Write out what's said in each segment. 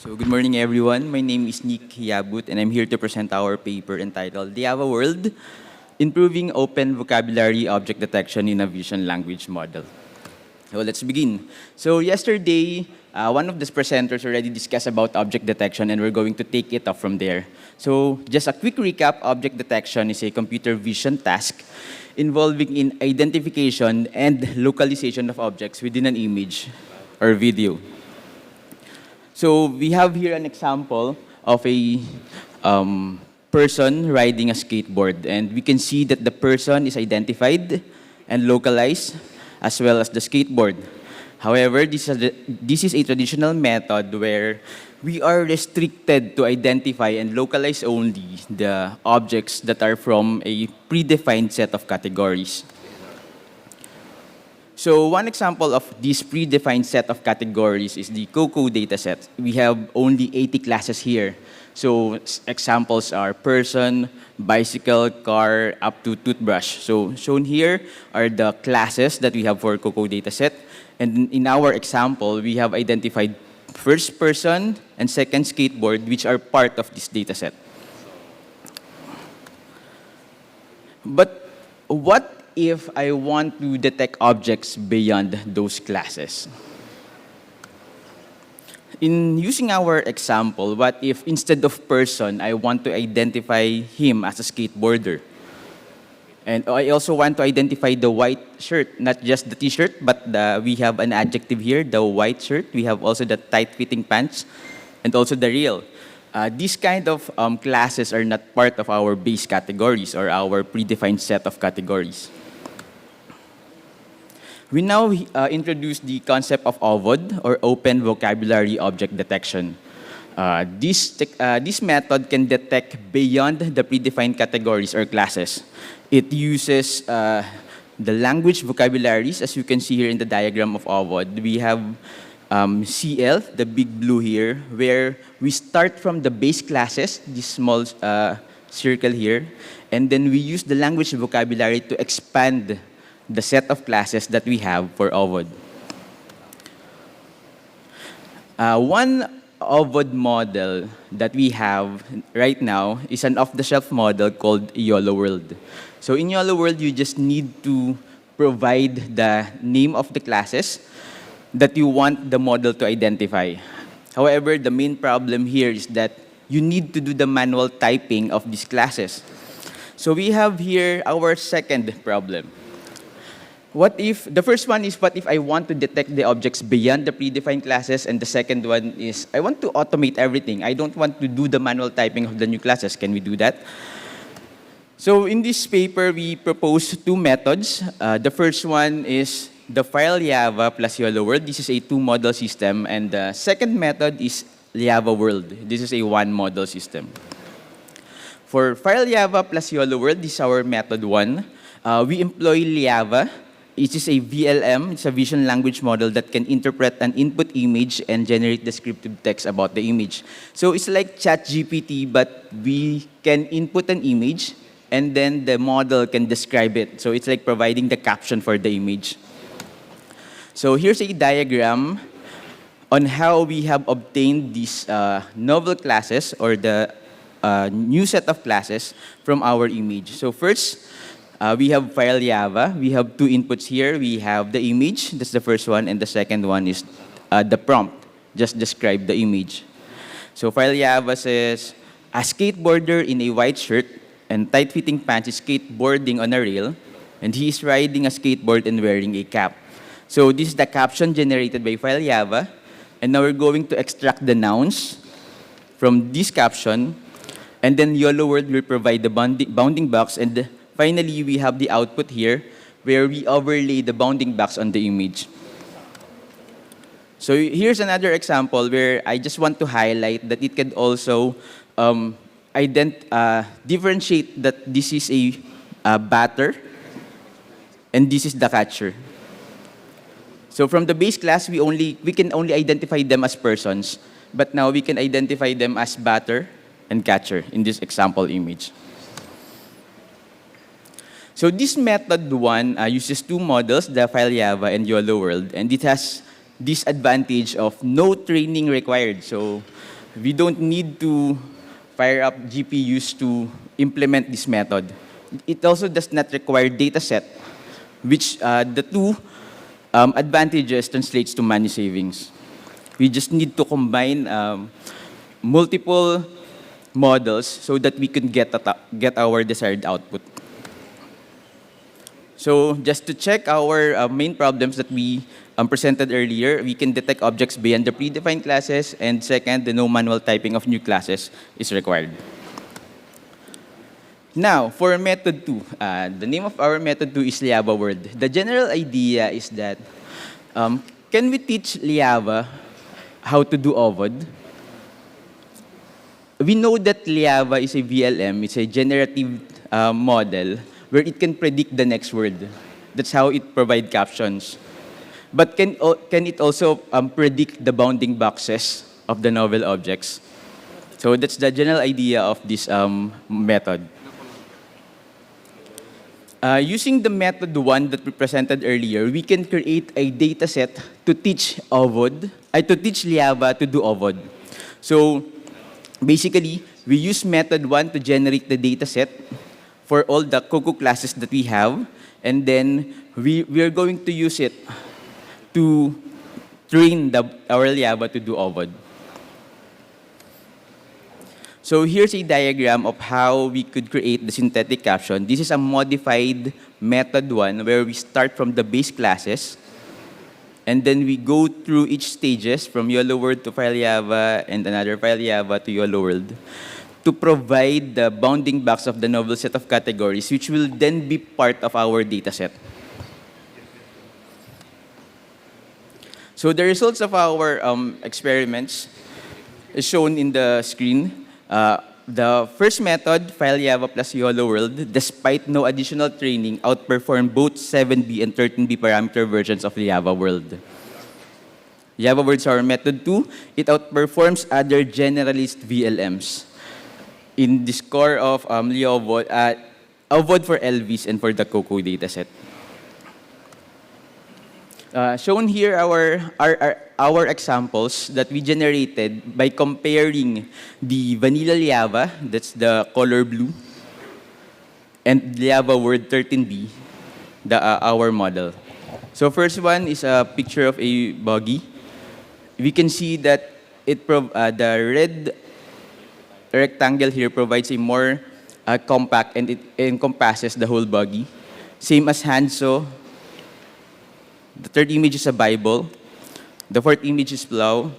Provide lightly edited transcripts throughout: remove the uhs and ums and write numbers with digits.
So good morning, everyone. My name is Nikko Yabut, and I'm here to present our paper entitled The LLaVA-World, Improving Open Vocabulary Object Detection in a Vision Language Model. So let's begin. So yesterday, one of the presenters already discussed about object detection, and we're going to take it off from there. So just a quick recap, object detection is a computer vision task involving in identification and localization of objects within an image or video. So we have here an example of a person riding a skateboard, and we can see that the person is identified and localized as well as the skateboard. However, this is a traditional method where we are restricted to identify and localize only the objects that are from a predefined set of categories. So one example of this predefined set of categories is the COCO dataset. We have only 80 classes here. So examples are person, bicycle, car, up to toothbrush. So shown here are the classes that we have for COCO dataset. And in our example, we have identified first person and second skateboard, which are part of this dataset. But what if I want to detect objects beyond those classes? In using our example, what if instead of person, I want to identify him as a skateboarder? And I also want to identify the white shirt, not just the t-shirt, but we have an adjective here, the white shirt. We have also the tight-fitting pants, and also the real. These kind of classes are not part of our base categories or our predefined set of categories. We now introduce the concept of OVOD, or Open Vocabulary Object Detection. This method can detect beyond the predefined categories or classes. It uses the language vocabularies, as you can see here in the diagram of OVOD. We have CL, the big blue here, where we start from the base classes, this small circle here, and then we use the language vocabulary to expand the set of classes that we have for OVOD. One OVOD model that we have right now is an off-the-shelf model called YOLO-World. So in YOLO-World, you just need to provide the name of the classes that you want the model to identify. However, the main problem here is that you need to do the manual typing of these classes. So we have here our second problem. What if, the first one is what if I want to detect the objects beyond the predefined classes, and the second one is I want to automate everything. I don't want to do the manual typing of the new classes. Can we do that? So in this paper, we propose two methods. The first one is the file LLaVA plus YOLO-World. This is a two-model system. And the second method is LLaVA-World. This is a one-model system. For file LLaVA plus YOLO-World, this is our method one. We employ LLaVA. It is a VLM, it's a vision language model that can interpret an input image and generate descriptive text about the image. So it's like ChatGPT, but we can input an image and then the model can describe it. So it's like providing the caption for the image. So here's a diagram on how we have obtained these novel classes or the new set of classes from our image. So first, we have file LLaVA. We have two inputs here. We have the image, that's the first one, and the second one is the prompt, just describe the image. So file LLaVA says, a skateboarder in a white shirt and tight-fitting pants is skateboarding on a rail, and he is riding a skateboard and wearing a cap. So this is the caption generated by file LLaVA, and now we're going to extract the nouns from this caption, and then YOLO-World will provide the bounding box, and finally, we have the output here where we overlay the bounding box on the image. So here's another example where I just want to highlight that it can also differentiate that this is a batter and this is the catcher. So from the base class, we can only identify them as persons, but now we can identify them as batter and catcher in this example image. So this method one uses two models, the file LLaVA and YOLO-World, and it has this advantage of no training required. So we don't need to fire up GPUs to implement this method. It also does not require dataset, which the two advantages translates to money savings. We just need to combine multiple models so that we can get our desired output. So just to check our main problems that we presented earlier, we can detect objects beyond the predefined classes, and second, the no manual typing of new classes is required. Now, for method 2, the name of our method 2 is LLaVA-World. The general idea is that, can we teach LLaVA how to do OVOD? We know that LLaVA is a VLM, it's a generative model where it can predict the next word. That's how it provides captions. But can it also predict the bounding boxes of the novel objects? So that's the general idea of this method. Using the method 1 that we presented earlier, we can create a dataset to teach OVOD, to teach LLaVA to do OVOD. So basically, we use method 1 to generate the dataset for all the Coco classes that we have, and then we are going to use it to train our LLaVA to do OVOD. So here's a diagram of how we could create the synthetic caption. This is a modified method 1 where we start from the base classes, and then we go through each stages from YOLO-World to FileLaVA and another FileLaVA to YOLO-World to provide the bounding box of the novel set of categories, which will then be part of our dataset. So the results of our experiments is shown in the screen. The first method, FileLaVA plus YOLO-World, despite no additional training, outperformed both 7B and 13B parameter versions of LLaVA-World. LLaVA-World is our method 2. It outperforms other generalist VLMs in the score of OWL-ViT for LVIS and for the Coco dataset. Shown here our examples that we generated by comparing the vanilla LLaVA, that's the color blue, and LLaVA-World 13B, our model. So first one is a picture of a buggy. We can see that the red rectangle here provides a more compact, and it encompasses the whole buggy. Same as Hanso. The third image is a Bible. The fourth image is plow,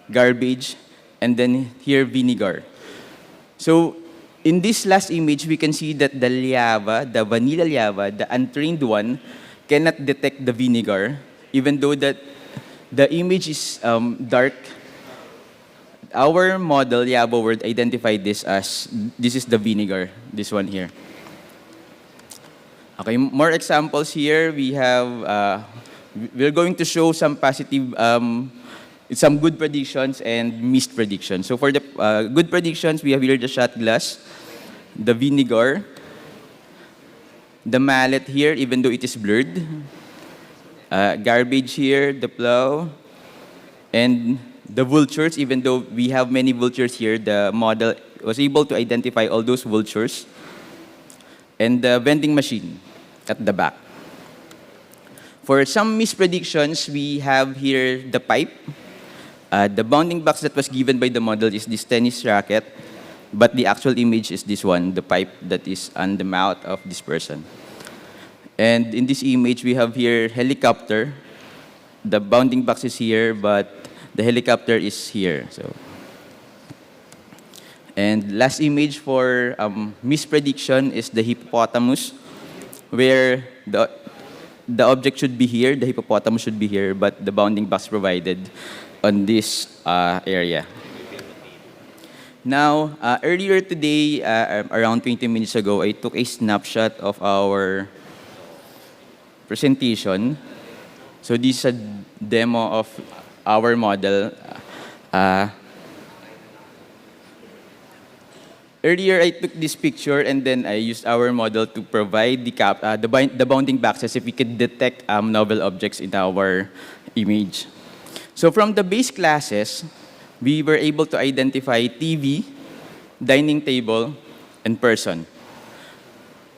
garbage, and then here vinegar. So in this last image, we can see that the LLaVA, the vanilla LLaVA, the untrained one, cannot detect the vinegar, even though that the image is dark. Our model, LLaVA-World, identified this as, this is the vinegar, this one here. Okay, more examples here. We have, we're going to show some positive, some good predictions and missed predictions. So for the good predictions, we have here the shot glass, the vinegar, the mallet here, even though it is blurred, garbage here, the plow, and the vultures, even though we have many vultures here, the model was able to identify all those vultures, and the vending machine at the back. For some mispredictions, we have here the pipe. The bounding box that was given by the model is this tennis racket, but the actual image is this one, the pipe that is on the mouth of this person. And in this image, we have here helicopter. The bounding box is here, but the helicopter is here. So, and last image for misprediction is the hippopotamus, where the object should be here, the hippopotamus should be here, but the bounding box provided on this area. Now, earlier today, around 20 minutes ago, I took a snapshot of our presentation. So this is a demo of our model. Earlier, I took this picture, and then I used our model to provide the bounding boxes if we could detect novel objects in our image. So from the base classes, we were able to identify TV, dining table, and person.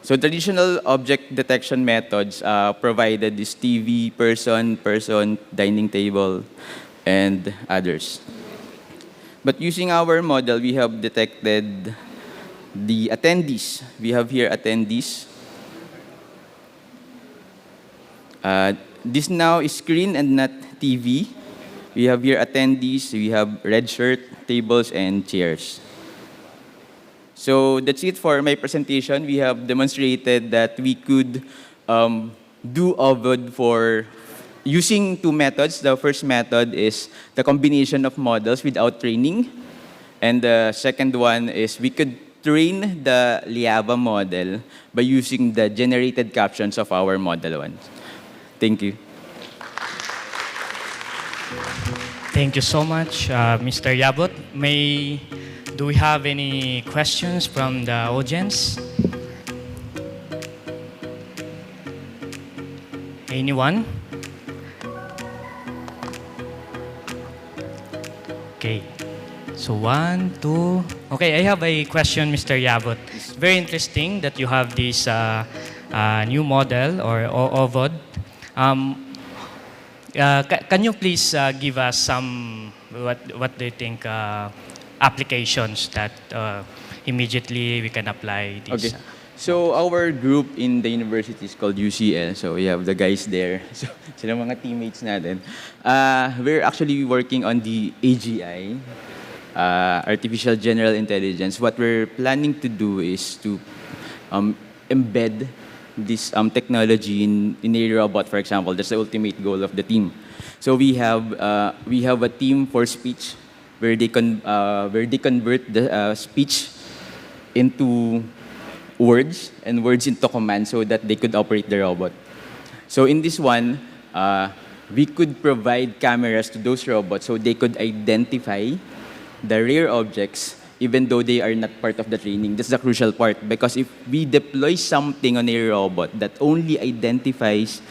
So traditional object detection methods provided this TV, person, dining table, and others. But using our model, we have detected the attendees. We have here attendees. This now is screen and not TV. We have here attendees. We have red shirt, tables, and chairs. So that's it for my presentation. We have demonstrated that we could do OVOD for using two methods. The first method is the combination of models without training. And the second one is we could train the LLaVA model by using the generated captions of our model ones. Thank you. Thank you so much, Mr. Yabut. Do we have any questions from the audience? Anyone? Okay. So 1, 2. Okay, I have a question, Mr. Yabut. Very interesting that you have this new model or OVOD. Can you please give us some, what do you think, applications that immediately we can apply this? Okay. So our group in the university is called UCL. So we have the guys there. So sila mga teammates natin. We're actually working on the AGI, Artificial General Intelligence. What we're planning to do is to embed this technology in a robot, for example. That's the ultimate goal of the team. So we have a team for speech where they convert the speech into words and words into commands so that they could operate the robot. So in this one, we could provide cameras to those robots so they could identify the rare objects even though they are not part of the training. That's the crucial part, because if we deploy something on a robot that only identifies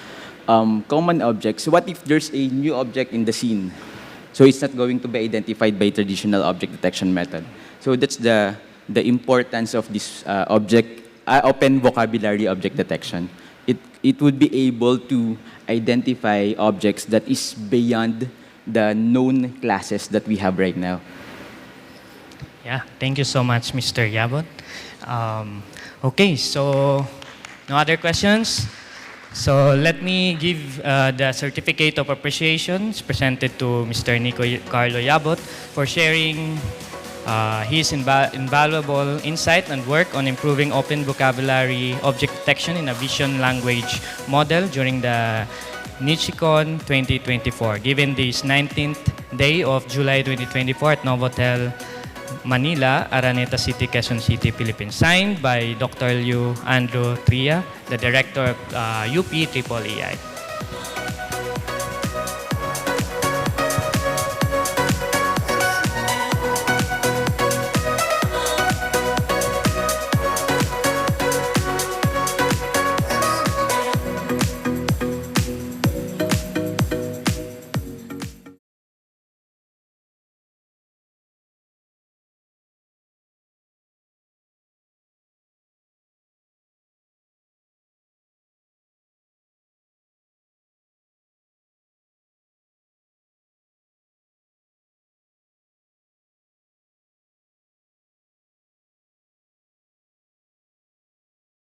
common objects, what if there's a new object in the scene? So it's not going to be identified by traditional object detection method. So that's the importance of this open vocabulary object detection. It would be able to identify objects that is beyond the known classes that we have right now. Yeah, thank you so much, Mr. Yabut. Okay, so no other questions? So let me give the certificate of appreciation presented to Mr. Nikko Carlo Yabut for sharing his invaluable insight and work on improving open vocabulary object detection in a vision language model during the NEECECON 2024, given this 19th day of July 2024 at Novotel, Manila, Araneta City, Quezon City, Philippines. Signed by Dr. Liu Andrew Tria, the Director of UP EEI.